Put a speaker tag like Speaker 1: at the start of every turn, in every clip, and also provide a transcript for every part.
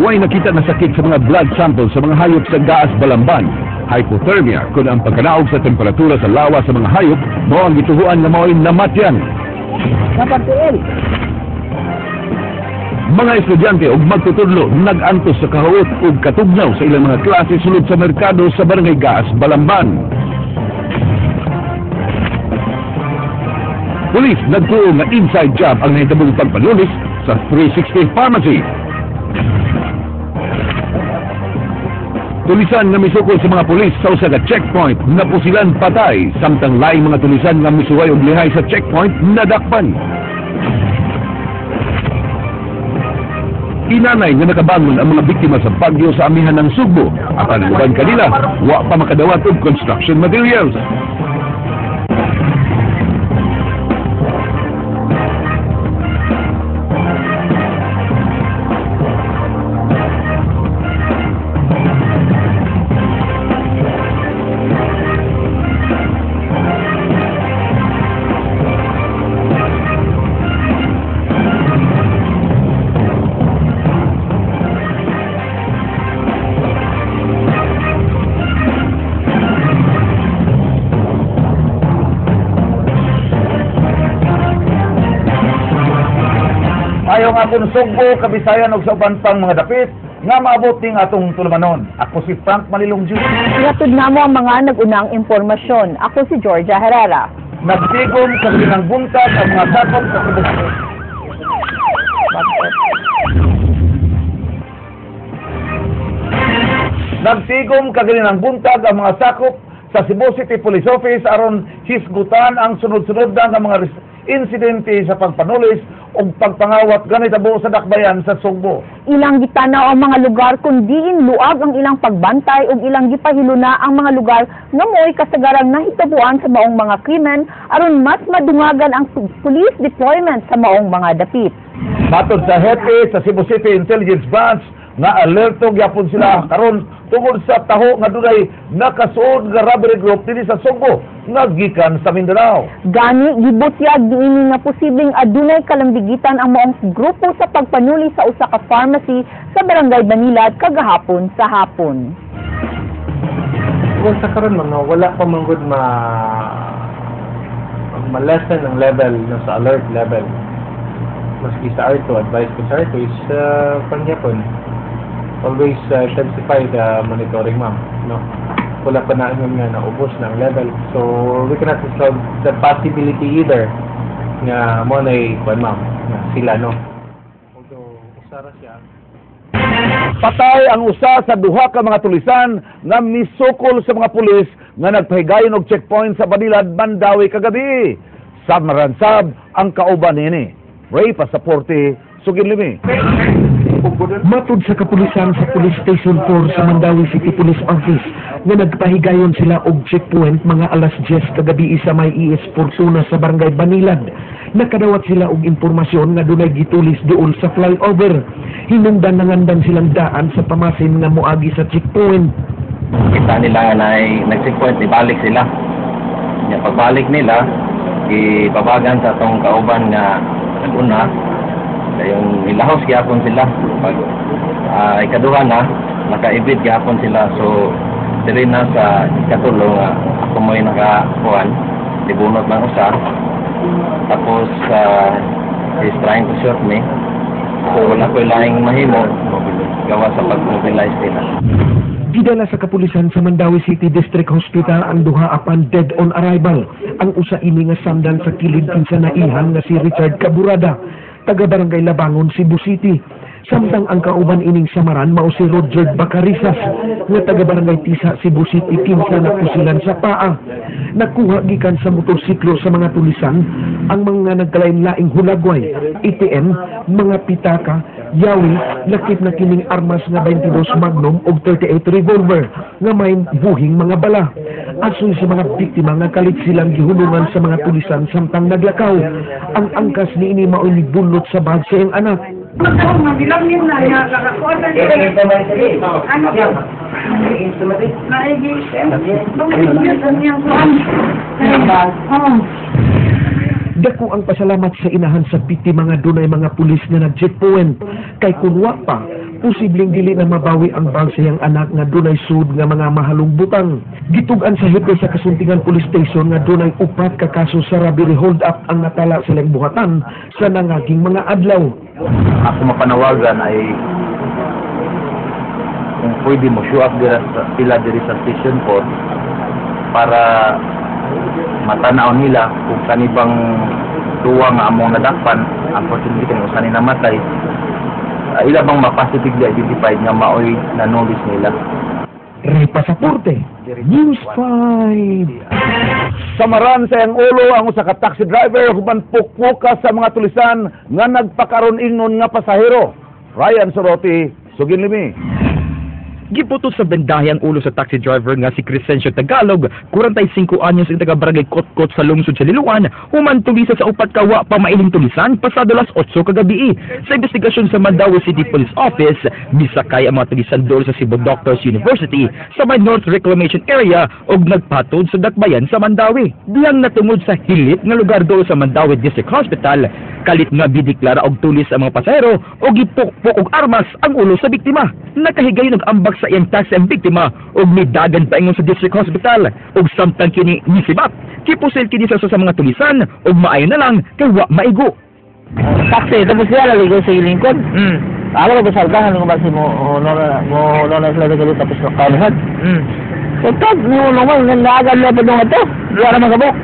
Speaker 1: Huwag nakita na sakit sa mga blood samples sa mga hayop sa Gaas, Balamban. Hypothermia kung ang pagkanaog sa temperatura sa lawa sa mga hayop mo ang gituhuan na mao'y namatyan. Mga estudyante o magtutudlo nag-antos sa kahawot o katugnaw sa ilang mga klase sulod sa merkado sa Barangay Gaas, Balamban. Pulis nagtuo nga inside job ang nahitabong pagpanulis sa 360 Pharmacy. Tulisan nga misukol sa mga pulis sa usa ka checkpoint na pusilan patay, samtang laing mga tulisan nga misuway og lihay sa checkpoint nadakpan. Inanay nga nakabangon ang mga biktima sa bagyo sa amihan ng Sugbo. Apan uban kanila, wa pa makadawat og construction materials.
Speaker 2: Ayaw nga kung Sugbo, Kabisayan o sa uban pang mga dapit nga maabot ning atong tulumanon. Ako si Frank Manilong Jr.
Speaker 3: Ihatod na mo ang mga nag-unang impormasyon. Ako si Georgia Herrera.
Speaker 2: Nagtigom sa ginang buntag ang mga sakop sa Cebu City. Nagtigom kagininang buntag ang mga sakop sa Cebu City Police Office aron hisgutan ang sunod-sunod nga mga insidente sa pagpanulis o pagpangawat ganitabo sa dakbayan sa Sugbo.
Speaker 3: Ilang gitanaw ang mga lugar kung diin luag ang ilang pagbantay o ilang gipahiluna ang mga lugar nga mo'y kasagarang nahitabuan sa maong mga krimen aron mas madungagan ang police deployment sa maong mga dapit.
Speaker 2: Matod sa hepe sa Cebu City Intelligence Branch nga alerto gyapon sila karon tungod sa taho nga dunay nakasuod nga robbery group dinhi sa Sugbo nga gikan sa Mindanao.
Speaker 3: Gani gibutyag diini nga posibleng adunay kalambigitan ang maong grupo sa pagpanuli sa usa ka pharmacy sa Barangay Banilad kagahapon sa hapon.
Speaker 4: Kung sa karon man wala pa man gud ma-lessen ang level sa alert level. Maski sa R2 advice ko sa R2 is pangyapon always intensify the monitoring, ma'am. No? Wala pa na nga naubos ng level. So, we cannot exclude the possibility either nga mo na ma'am, na sila, no? Although, usara siya.
Speaker 2: Patay ang usa sa duha ka mga tulisan nga misukol sa mga pulis nga nagpahigayon og checkpoint sa Banilad, Mandawi kagabi. Sabmaransab ang kauban nini. Ray Pasaporte, Sugilimi.
Speaker 1: Matod sa kapulisan sa Police Station 4 sa Mandawi City Police Office nga nagpahigayon sila og checkpoint mga alas 10 kagabi sa may ES Fortuna sa Barangay Banilad. Nakadawat sila og impormasyon nga dunay gitulis duol sa flyover. Hinungdan nangandan silang daan sa pamasin nga moagi sa checkpoint.
Speaker 5: Kita nila na nag-checkpoint, ibalik sila. Pagbalik nila, ipabagan sa tong kauban nga nag-una. Yung ilahos gyapon sila pag ikaduha na nakaibid gyapon sila, so diri na sa ikatulong ako mo'y nakakuan dibunot man usa tapos he's trying to shoot me, so wala ko'y laing mahimo gawa sa pag-mobilize nila.
Speaker 1: Gidala sa kapulisan sa Mandawi City District Hospital ang duha apan dead on arrival. Ang usa ini nga samdan sa kilid kinsa naihan nga si Richard Caburada, taga Barangay Labangon, Cebu City. Samtang ang kauban ining samaran mao si Roger Bacarisas nga taga Barangay Tisa, Cebu City, kinsa napusilan sa paa. Nakuha gikan sa motorsiklo sa mga tulisan ang mga nagkalain-laing hulagway, ATM, mga pitaka, yawi, lakip na kining armas nga 22 Magnum ug 38 revolver nga may buhing mga bala. Asoy sa mga biktima nga kalit silang gihulungan sa mga tulisan samtang naglakaw. Ang angkas ni ini mao ni bunlot sa bag sa iyang anak.
Speaker 6: Mabilangin na niya, kakakuha na niya. Ano ba?
Speaker 1: Dako ang pasalamat sa inahan sa biktima nga dunay mga pulis nga nag-checkpoint. Kay kunwa pa, posibleng dili na mabawi ang bang siyang anak nga dunay sud nga mga mahalong butang. Gitugan sa hepe sa Kasuntingan Police Station nga dunay 4 ka kaso sa robbery hold up ang natala silang buhatan sa nangaging mga adlaw.
Speaker 5: Ako mapanawagan ay kung pwede mo show up sila diri sa Station 4 para matanaw nila kung kanibang tuwa nga among nadakpan, unfortunately kung saan namatay, ila bang ma-positively identified nga maoy na knowledge nila.
Speaker 1: Ray Pasaporte, News 5.
Speaker 2: Samaran sa iyang ulo ang usa ka taxi driver human pukpuka sa mga tulisan nga nagpakaron ingnon nga pasahero. Ryan Sorote, Suginlimi.
Speaker 7: Giputos sa bendahe ang ulo sa taxi driver nga si Crescencio Tagalog, 45 anyos ang taga-barangay Kotkot sa lungsod sa Liloan, human tulisa sa upat kawa pamailing tulisan pasado alas 8 kagabi. Sa investigasyon sa Mandaue City Police Office, misakay ang mga tulisan doon sa Cebu Doctors University sa may North Reclamation Area ug nagpatod sa dakbayan sa Mandaue. Diyang natungod sa hilit nga lugar doon sa Mandaue District Hospital, kalit nga bideklara og tulis ang mga pasahero o gipukpok og armas ang ulo sa biktima. Nakahigayon og ambak sa iyang taxi ang biktima og midagan pa ingon sa district hospital og samtang kini nisibat. Kipusil kini sa mga tulisan og maayo na lang kay wa maigo.
Speaker 3: Taxi, tapos sila naligo sa lingkod. Ako ba salgahan ng basi mo na sila nagalo tapos nakalihan. Pagkag mo naman nalagan na pa doon ito. Wala naman kabok.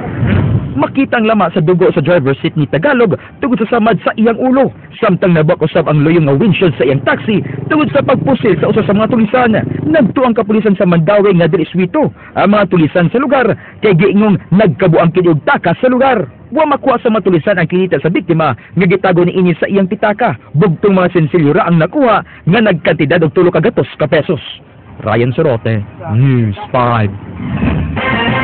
Speaker 7: Makita ang lama sa dugo sa driver's seat ni Tagalog tungod sa samad sa iyang ulo. Samtang nabak usab ang loyong nga windshield sa iyang taxi tungod sa pagpusil sa usa sa mga tulisan. Nagtuang kapulisan sa Mandaue nga dili swito ang mga tulisan sa lugar kay giingong nagkabuang kini og takas sa lugar. Wa makuha sa mga tulisan ang kinita sa biktima nga gitago niini sa iyang pitaka. Bugtong mga sensilyo ra ang nakuha nga nagkantidad og 3 ka pesos. Ryan Sorote, News 5.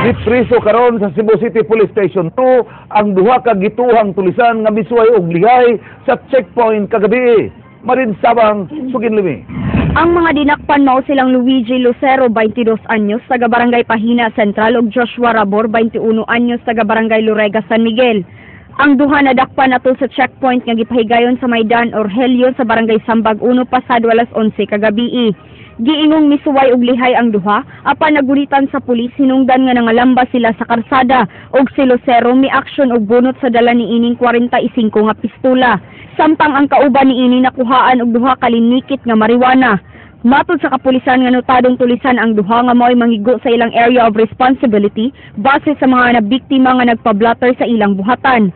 Speaker 2: Gipriso karon sa Cebu City Police Station 2 ang duha ka gituhang tulisan nga misuway og lihay sa checkpoint kagabi. Marin Sabang, Suginlimi.
Speaker 8: Ang mga dinakpan mao silang Luigi Lucero, 22 anyos, taga Barangay Pahina Central ug Joshua Rabor, 21 anyos, taga Barangay Lurega, San Miguel. Ang duha nadakpan nato sa checkpoint nga gipahigayon sa Maidan Orhelio sa Barangay Sambag 1 pasado alas 11 kagabi. Giingong misuway og lihay ang duha, apan nagulitan sa pulis hinungdan nga nangalamba sila sa karsada og si Lucero mi aksyon og bunot sa dala niining 45 nga pistola. Samtang ang kauban niini nakuhaan og duha ka linikit nga marijuana. Matod sa kapulisan nga notadong tulisan ang duha nga mao'y mangigo sa ilang area of responsibility base sa mga nabiktima nga nagpa-blotter sa ilang buhatan.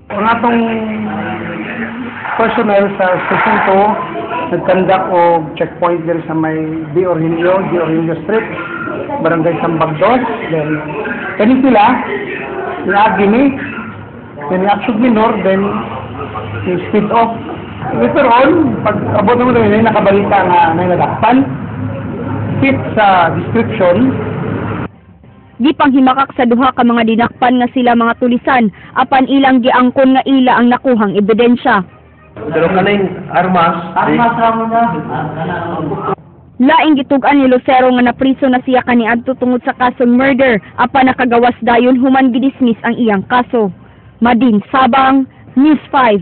Speaker 6: Ang atong personnel sa Station 2 nagkandak o checkpoint din sa may Di Orhilio Street, Barangay Sambag 2. Then, kani sila, inaagi ni, then i-action minor, then i-speed off. Later on, pag abot naman namin, nakabalita nga na nadakpan, fit sa description.
Speaker 8: Gipanghimakak sa duha ka mga dinakpan nga sila mga tulisan, apan ilang giangkon nga ila ang nakuhang ebidensya.
Speaker 5: Pero kaning armas
Speaker 6: lang na.
Speaker 8: Laing gitugan ni Lucero nga napriso na siya kaniadto tungod sa kasong murder, apan nakagawas dayon human gidismiss ang iyang kaso. Madin Sabang, News 5.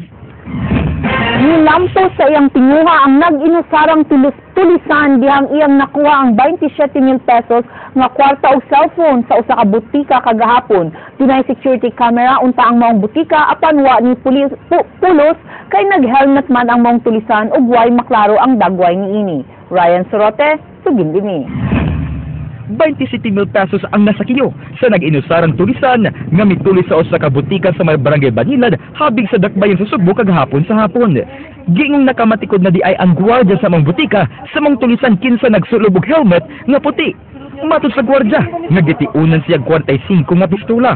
Speaker 3: Nilampo sa iyang tinguha ang nag-inusarang tulisan dihang iyang nakuha ang 27,000 pesos nga kwarta o cellphone sa usa ka butika kagahapon. Dunay security camera unta ang maong butika apan wa ni pulos kay nag-helmet man ang maong tulisan ug way maklaro ang dagway niini. Ryan Sorote, Suginlimi.
Speaker 7: 27,000 pesos ang nasakiyo sa nag-inusarang tulisan nga mitulis sa usa ka butika sa may Barangay Banilad habig sa dakbayan sa Subo kagahapon sa hapon. Giingong nakamatikod na di ay ang gwardiya sa mga butika sa mga tulisan kinsa nagsulub og helmet nga puti. Matod sa gwardiya, nagditiunan siya 45 nga pistola.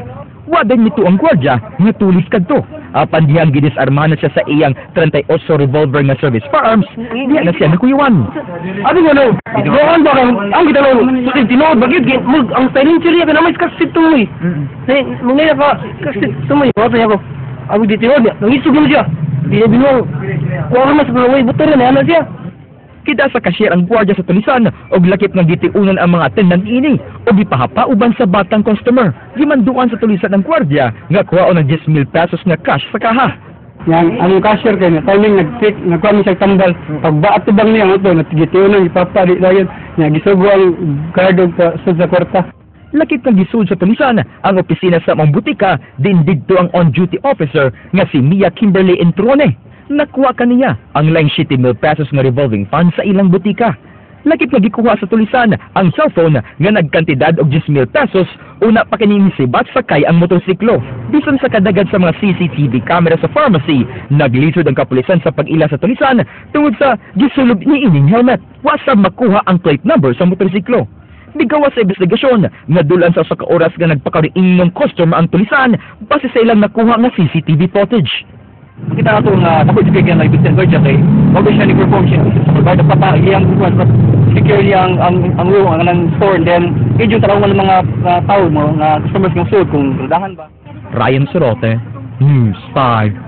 Speaker 7: Waday nito ang gwardiya nga tulis kadto. Apan diyang gidisarmahan na siya sa iyang 38 revolver nga service firearms, diya na siya nakuyuan.
Speaker 6: Ano nga no? Doon ba ang gitalo? Susin tinood bagid ang silencer niya na may kasit tumoy. Mungay pa kasit tumoy. Wala niya ko. Ang ditinood niya, nangisog mo siya. Di na binuang. Wala mas bulaway buto na ano siya.
Speaker 7: Kita sa cashier ang gwardiya sa tulisan og lakip nga gitiunan ang mga attendant ini o gipahapa uban sa batang customer. Gimanduan sa tulisan ang gwardiya nga kuha og 10,000 pesos nga cash sa kaha.
Speaker 6: Yang ang cashier kay na timing nag-pick, nagkuha mi siya tambal. Pagbaat tubang niya ato natgitiunan ipapali dayon. Nya gisugo ang guard og sa kwarta.
Speaker 7: Lakip kang gisud sa tulisan ang opisina sa mga butika din didto ang on-duty officer nga si Mia Kimberly Entrone. Nakuha kaniya ang laing 70,000 pesos nga revolving fund sa ilang butika. Lakip nga gikuha sa tulisan ang cellphone nga nagkantidad og 10,000 pesos una pa kining sibat sakay ang motorsiklo. Bisan sa kadagad sa mga CCTV camera sa pharmacy, naglisod ang kapulisan sa pag-ila sa tulisan tungod sa gisulob ni ining helmet. Wasab makuha ang plate number sa motorsiklo. Bigawas sa investigasyon, nadulan sa usa ka oras nga nagpakariing ng customer ang tulisan base sa ilang nakuha nga CCTV footage.
Speaker 9: Kita na ito nga napag-ibigyan na ibigyan ko dyan kay bago siya ni-perform siya provide ang pata iyang security ang room ang store and then yung talagang ng mga tao mo nga customers ng suit kung dahan ba.
Speaker 7: Ryan Sorote, News 5.